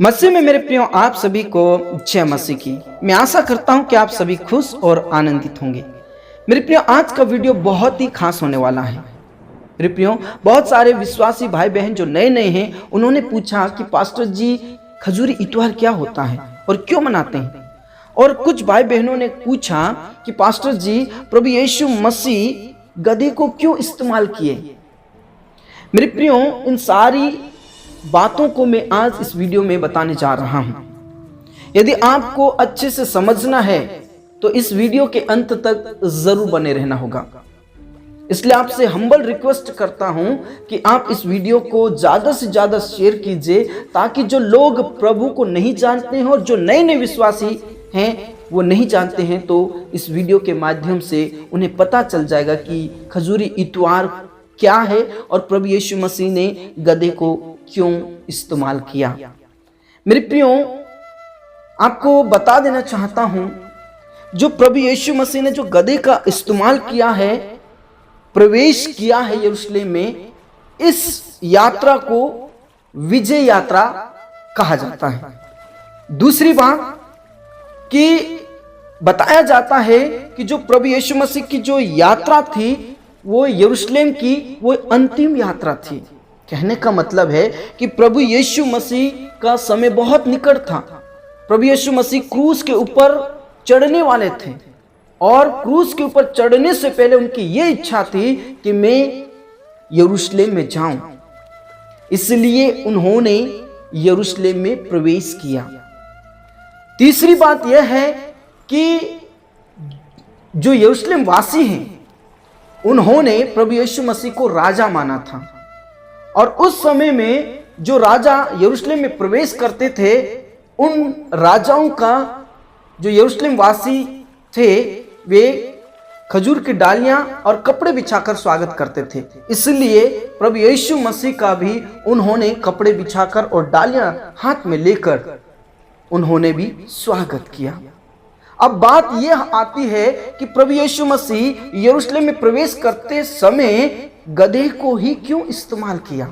मसीह में मेरे प्रियो, आप सभी को जय मसीह की। मैं आशा करता हूं कि आप सभी खुश और आनंदित होंगे। मेरे प्रियो, आज का वीडियो बहुत ही खास होने वाला है। मेरे प्रियो, बहुत सारे विश्वासी भाई बहन जो नए नए हैं, उन्होंने पूछा कि पास्टर जी, खजूरी इतवार क्या होता है और क्यों मनाते हैं। और कुछ भाई बहनों ने पूछा कि पास्टर जी, प्रभु यीशु मसीह गधे को क्यों इस्तेमाल किए। मेरे प्रियो, इन सारी बातों को मैं आज इस वीडियो में बताने जा रहा हूं। यदि आपको अच्छे से समझना है तो इस वीडियो के अंत तक जरूर बने रहना होगा। इसलिए आपसे हम्बल रिक्वेस्ट करता हूं कि आप इस वीडियो को ज्यादा से ज्यादा शेयर कीजिए, ताकि जो लोग प्रभु को नहीं जानते हैं और जो नए नए विश्वासी हैं वो नहीं जानते हैं, तो इस वीडियो के माध्यम से उन्हें पता चल जाएगा कि खजूरी इतवार क्या है और प्रभु यीशु मसीह ने गधे को क्यों इस्तेमाल किया। मेरे प्रियो, आपको बता देना चाहता हूं, जो प्रभु यीशु मसीह ने जो गधे का इस्तेमाल किया है, प्रवेश किया है यरूशलेम में, इस यात्रा को विजय यात्रा कहा जाता है। दूसरी बात कि बताया जाता है कि जो प्रभु यीशु मसीह की जो यात्रा थी वो यरूशलेम की वो अंतिम यात्रा थी। कहने का मतलब है कि प्रभु यीशु मसीह का समय बहुत निकट था। प्रभु यीशु मसीह क्रूस के ऊपर चढ़ने वाले थे और क्रूस के ऊपर चढ़ने से पहले उनकी ये इच्छा थी कि मैं यरूशलेम में जाऊं, इसलिए उन्होंने यरूशलेम में प्रवेश किया। तीसरी बात यह है कि जो यरूशलेम वासी हैं, उन्होंने प्रभु यीशु मसीह को राजा माना था और उस समय में जो राजा यरूशलेम में प्रवेश करते थे, उन राजाओं का जो यरूशलेम वासी थे वे खजूर की डालियां और कपड़े बिछाकर स्वागत करते थे। इसलिए प्रभु यीशु मसीह का भी उन्होंने कपड़े बिछाकर और डालियां हाथ में लेकर उन्होंने भी स्वागत किया। अब बात यह आती है कि प्रभु यीशु मसीह यरूशलेम में प्रवेश करते समय गधे को ही क्यों इस्तेमाल किया।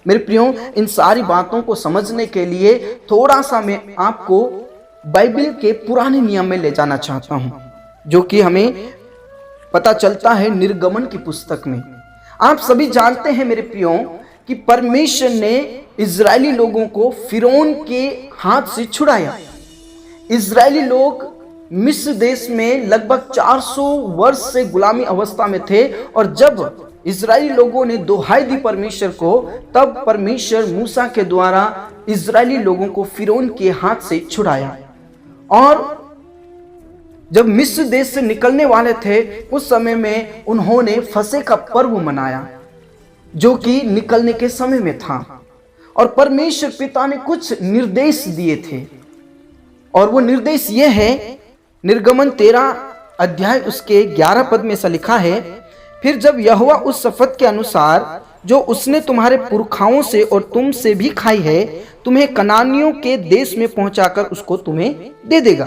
मेरे प्रियो, इन सारी बातों को समझने के लिए थोड़ा सा मैं आपको बाइबल के पुराने नियम में ले जाना चाहता हूं, जो कि हमें पता चलता है निर्गमन की पुस्तक में। आप सभी जानते हैं मेरे प्रियो कि परमेश्वर ने इजरायली लोगों को फिरौन के हाथ से छुड़ाया। इजरायली लोग मिस्र देश में लगभग 400 वर्ष से गुलामी अवस्था में थे और जब इजरायली लोगों ने दुहाई दी परमेश्वर को, तब परमेश्वर मूसा के द्वारा इजरायली लोगों को फिरौन के हाथ से छुड़ाया। और जब मिस्र देश से निकलने वाले थे, उस समय में उन्होंने फसह का पर्व मनाया, जो कि निकलने के समय में था। और परमेश्वर पिता ने कुछ निर्देश दिए थे और वो निर्देश ये है, निर्गमन 13 अध्याय उसके 11 पद में ऐसा लिखा है, फिर जब यहोवा उस शपथ के अनुसार जो उसने तुम्हारे पुरखाओं से और तुमसे भी खाई है, तुम्हें कनानियों के देश में पहुंचाकर उसको तुम्हें दे देगा।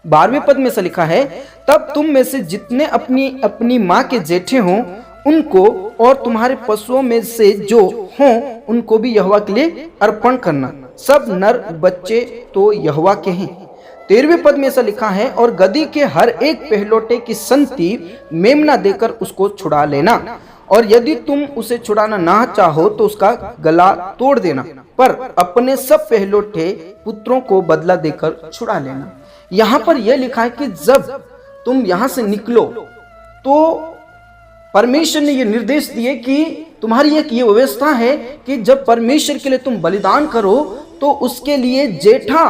12वें पद में ऐसा लिखा है, तब तुम में से जितने अपनी अपनी माँ के जेठे हों उनको और तुम्हारे पशुओं में से जो हों उनको भी यहोवा के लिए अर्पण करना। सब नर बच्चे तो यहोवा के हैं। 13वें पद में ऐसा लिखा है, और गधी के हर एक पहलोटे की संति मेमना देकर उसको छुड़ा लेना, और यदि तुम उसे छुड़ाना ना चाहो तो उसका गला तोड़ देना, पर अपने सब पहलोटे पुत्रों को बदला देकर छुड़ा लेना। यहाँ पर यह लिखा है कि जब तुम यहाँ से निकलो तो परमेश्वर ने यह निर्देश दिए कि तुम्हारी एक ये व्यवस्था है कि जब परमेश्वर के लिए तुम बलिदान करो तो उसके लिए जेठा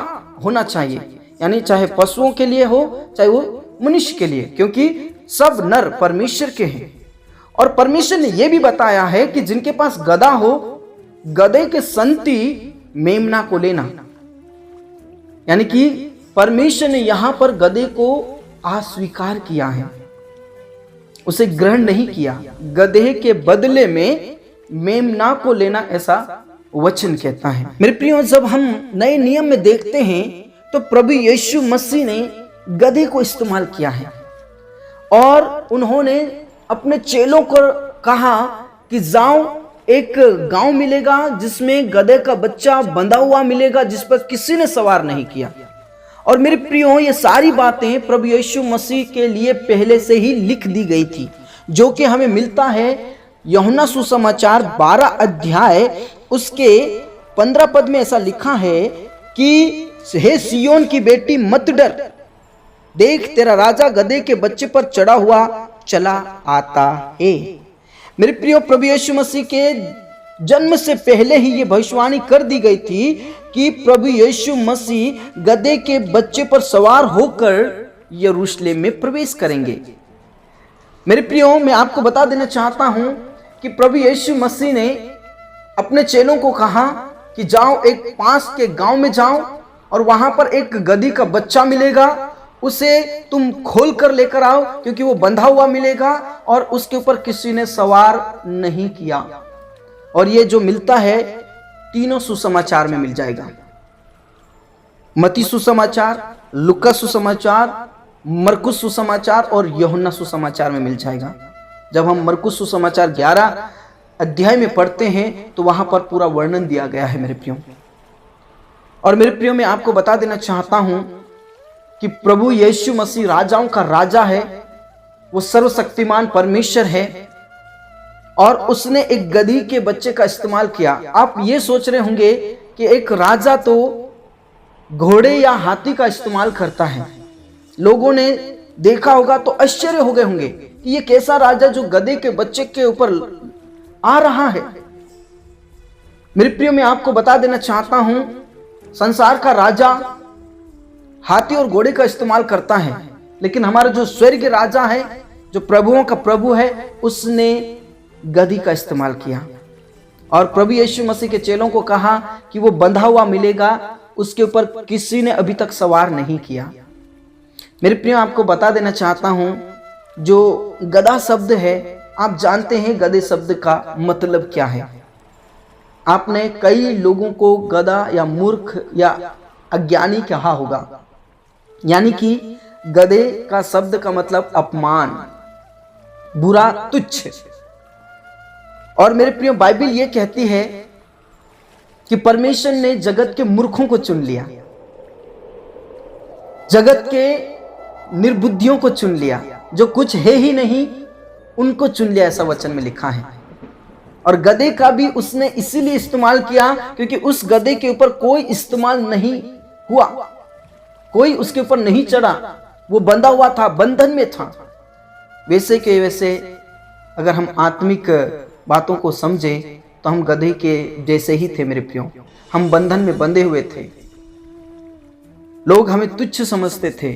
होना चाहिए, यानी चाहे पशुओं के लिए हो चाहे वो मनुष्य के लिए, क्योंकि सब नर परमेश्वर के हैं। और परमेश्वर ने यह भी बताया है कि जिनके पास गधा हो, गधे के संति मेमना को लेना, यानी कि परमेश्वर ने यहां पर गधे को अस्वीकार किया है, उसे ग्रहण नहीं किया। गधे के बदले में मेमना को लेना, ऐसा वचन कहता है। मेरे प्रियो, जब हम नए नियम में देखते हैं तो प्रभु यीशु मसीह ने गधे को इस्तेमाल किया है और उन्होंने अपने चेलों को कहा कि जाओ एक गांव मिलेगा जिसमें गधे का बच्चा बंधा हुआ मिलेगा जिस पर किसी ने सवार नहीं किया। और मेरे प्रियो, ये सारी बातें प्रभु यीशु मसीह के लिए पहले से ही लिख दी गई थी, जो कि हमें मिलता है यूहन्ना सुसमाचार 12 अध्याय उसके 15 पद में। ऐसा लिखा है कि हे सियोन की बेटी मत डर, देख तेरा राजा गधे के बच्चे पर चढ़ा हुआ चला आता है। मेरे प्रियो, प्रभु यीशु मसीह के जन्म से पहले ही ये भविष्यवाणी कर दी गई थी कि प्रभु यीशु मसीह गधे के बच्चे पर सवार होकर यरूशलेम में प्रवेश करेंगे। मेरे प्रियो, मैं आपको बता देना चाहता हूं कि प्रभु यीशु मसीह ने अपने चेलों को कहा कि जाओ एक पास के गांव में जाओ और वहां पर एक गधी का बच्चा मिलेगा, उसे तुम खोल कर लेकर आओ क्योंकि वो बंधा हुआ मिलेगा और उसके ऊपर किसी ने सवार नहीं किया। और ये जो मिलता है तीनों सुसमाचार में मिल जाएगा, मत्ती सुसमाचार, लूका सुसमाचार, मरकुस सुसमाचार और यूहन्ना सुसमाचार में मिल जाएगा। जब हम मरकुस सुसमाचार 11 अध्याय में पढ़ते हैं तो वहां पर पूरा वर्णन दिया गया है मेरे प्रियो। और मेरे प्रियो, मैं आपको बता देना चाहता हूं कि प्रभु यीशु मसीह राजाओं का राजा है, वो सर्वशक्तिमान परमेश्वर है और उसने एक गधी के बच्चे का इस्तेमाल किया। आप ये सोच रहे होंगे कि एक राजा तो घोड़े या हाथी का इस्तेमाल करता है, लोगों ने देखा होगा तो आश्चर्य हो गए होंगे कि ये कैसा राजा जो गधे के बच्चे के ऊपर आ रहा है। मेरे प्रियो, मैं आपको बता देना चाहता हूं, संसार का राजा हाथी और घोड़े का इस्तेमाल करता है, लेकिन हमारा जो स्वर्गीय राजा है, जो प्रभुओं का प्रभु है, उसने गधी का इस्तेमाल किया। और प्रभु यीशु मसीह के चेलों को कहा कि वो बंधा हुआ मिलेगा, उसके ऊपर किसी ने अभी तक सवार नहीं किया। मेरे प्रियो, आपको बता देना चाहता हूं, जो गधा शब्द है, आप जानते हैं गधे शब्द का मतलब क्या है। आपने कई लोगों को गधा या मूर्ख या अज्ञानी कहा होगा, यानी कि गधे का शब्द का मतलब अपमान, बुरा, तुच्छ। और मेरे प्रियो, बाइबल ये कहती है कि परमेश्वर ने जगत के मूर्खों को चुन लिया, जगत के निर्बुद्धियों को चुन लिया, जो कुछ है ही नहीं उनको चुन लिया, ऐसा वचन में लिखा है। और गधे का भी उसने इसीलिए इस्तेमाल किया क्योंकि उस गधे के ऊपर कोई इस्तेमाल नहीं हुआ, कोई उसके ऊपर नहीं चढ़ा, वो बंधा हुआ था, बंधन में था। वैसे के वैसे अगर हम आत्मिक बातों को समझे तो हम गधे के जैसे ही थे मेरे प्रियो। हम बंधन में बंधे हुए थे, लोग हमें तुच्छ समझते थे,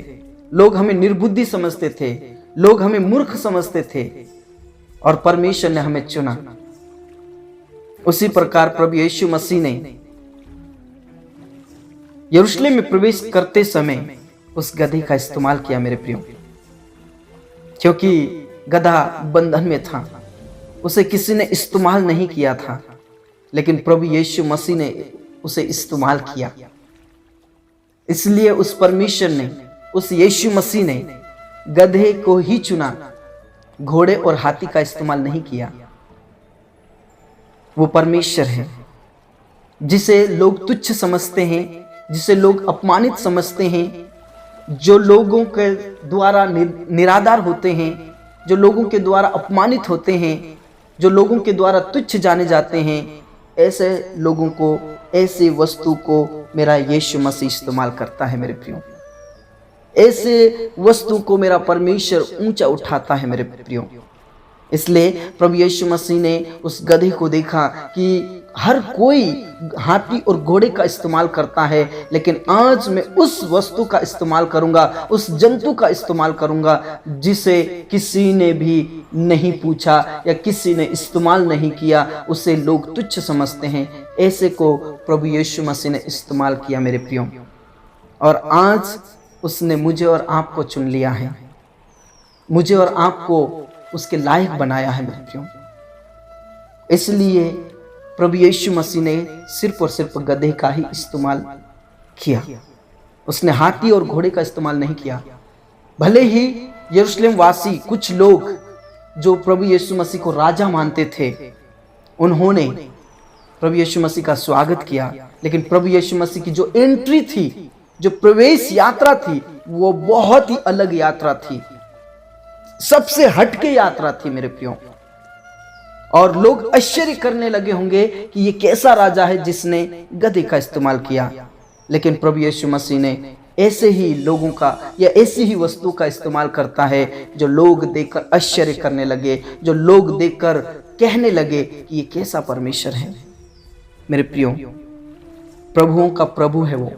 लोग हमें निर्बुद्धि समझते थे, लोग हमें मूर्ख समझते थे, और परमेश्वर ने हमें चुना। उसी प्रकार प्रभु यीशु मसीह ने यरूशलेम में प्रवेश करते समय उस गधे का इस्तेमाल किया मेरे प्रियो, क्योंकि गधा बंधन में था, उसे किसी ने इस्तेमाल नहीं किया था, लेकिन प्रभु यीशु मसीह ने उसे इस्तेमाल किया। इसलिए उस परमेश्वर ने, उस यीशु मसीह ने गधे को ही चुना, घोड़े और हाथी का इस्तेमाल नहीं किया। वो परमेश्वर है जिसे लोग तुच्छ समझते हैं, जिसे लोग अपमानित समझते हैं, जो लोगों के द्वारा निरादर होते हैं, जो लोगों के द्वारा अपमानित होते हैं, जो लोगों के द्वारा तुच्छ जाने जाते हैं, ऐसे लोगों को, ऐसे वस्तु को मेरा यीशु मसीह इस्तेमाल करता है मेरे प्रियो। ऐसे वस्तु को मेरा परमेश्वर ऊंचा उठाता है मेरे प्रियो। इसलिए प्रभु यीशु मसीह ने उस गधे को देखा कि हर कोई हाथी और घोड़े का इस्तेमाल करता है, लेकिन आज मैं उस वस्तु का इस्तेमाल करूंगा, उस जंतु का इस्तेमाल करूंगा जिसे किसी ने भी नहीं पूछा या किसी ने इस्तेमाल नहीं किया, उसे लोग तुच्छ समझते हैं। ऐसे को प्रभु यीशु मसीह ने इस्तेमाल किया मेरे प्रियो, और आज उसने मुझे और आपको चुन लिया है, मुझे और आपको उसके लायक बनाया है मेरे प्रियो। इसलिए प्रभु यीशु मसीह ने सिर्फ और सिर्फ गधे का ही इस्तेमाल किया, उसने हाथी और घोड़े का इस्तेमाल नहीं किया। भले ही यरूशलेम वासी कुछ लोग जो प्रभु यीशु मसीह को राजा मानते थे, उन्होंने प्रभु यीशु मसीह का स्वागत किया, लेकिन प्रभु यीशु मसीह की जो एंट्री थी, जो प्रवेश यात्रा थी, वो बहुत ही अलग यात्रा थी, सबसे हटके यात्रा थी मेरे प्रियो। और लोग आश्चर्य करने लगे होंगे कि ये कैसा राजा है जिसने गधे का इस्तेमाल किया। लेकिन प्रभु यीशु मसीह ने ऐसे ही लोगों का या ऐसी ही वस्तु का इस्तेमाल करता है जो लोग देखकर आश्चर्य करने लगे, जो लोग देखकर कहने लगे कि ये कैसा परमेश्वर है। मेरे प्रियो, प्रभुओं का प्रभु है वो,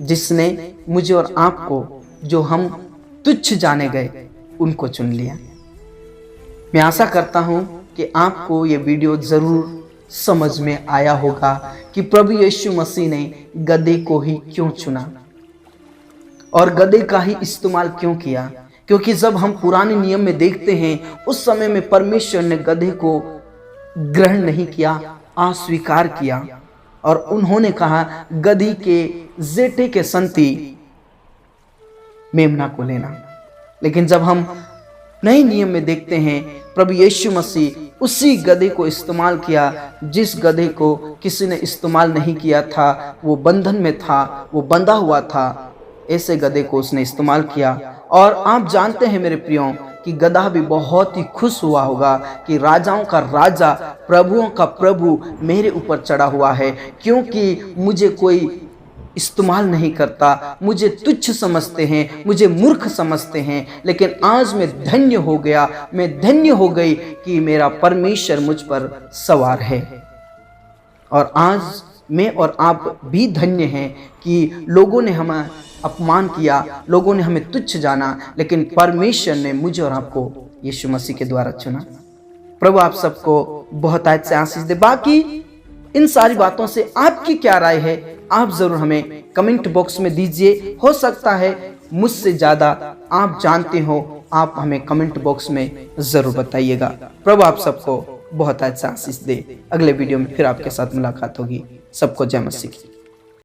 जिसने मुझे और आपको, जो हम तुच्छ जाने गए, उनको चुन लिया। मैं आशा करता हूं कि आपको ये वीडियो जरूर समझ में आया होगा कि प्रभु यीशु मसीह ने गधे को ही क्यों चुना और गधे का ही इस्तेमाल क्यों किया। क्योंकि जब हम पुराने नियम में देखते हैं, उस समय में परमेश्वर ने गधे को ग्रहण नहीं किया, अस्वीकार किया, और उन्होंने कहा गधी के जेठे के संति मेमना को लेना। लेकिन जब हम नए नियम में देखते हैं, प्रभु यीशु मसीह उसी गधे को इस्तेमाल किया जिस गधे को किसी ने इस्तेमाल नहीं किया था। वो बंधन में था, वो बंधा हुआ था, ऐसे गधे को उसने इस्तेमाल किया। और आप जानते हैं मेरे प्रियो कि गधा भी बहुत ही खुश हुआ होगा कि राजाओं का राजा, प्रभुओं का प्रभु मेरे ऊपर चढ़ा हुआ है, क्योंकि मुझे कोई इस्तेमाल नहीं करता, मुझे तुच्छ समझते हैं, मुझे मूर्ख समझते हैं, लेकिन आज मैं धन्य हो गया, मैं धन्य हो गई कि मेरा परमेश्वर मुझ पर सवार है। और आज मैं और आप भी धन्य हैं कि लोगों ने हमें अपमान किया, लोगों ने हमें तुच्छ जाना, लेकिन परमेश्वर ने मुझे और आपको यीशु मसीह के द्वारा चुना। प्रभु आप सबको बहुत आज से आशीष दे। बाकी इन सारी बातों से आपकी क्या राय है, आप जरूर हमें कमेंट बॉक्स में दीजिए। हो सकता है मुझसे ज्यादा आप जानते हो, आप हमें कमेंट बॉक्स में जरूर बताइएगा। प्रभु आप सबको बहुत अच्छा आशीष दे। अगले वीडियो में फिर आपके साथ मुलाकात होगी। सबको जय मसीह की।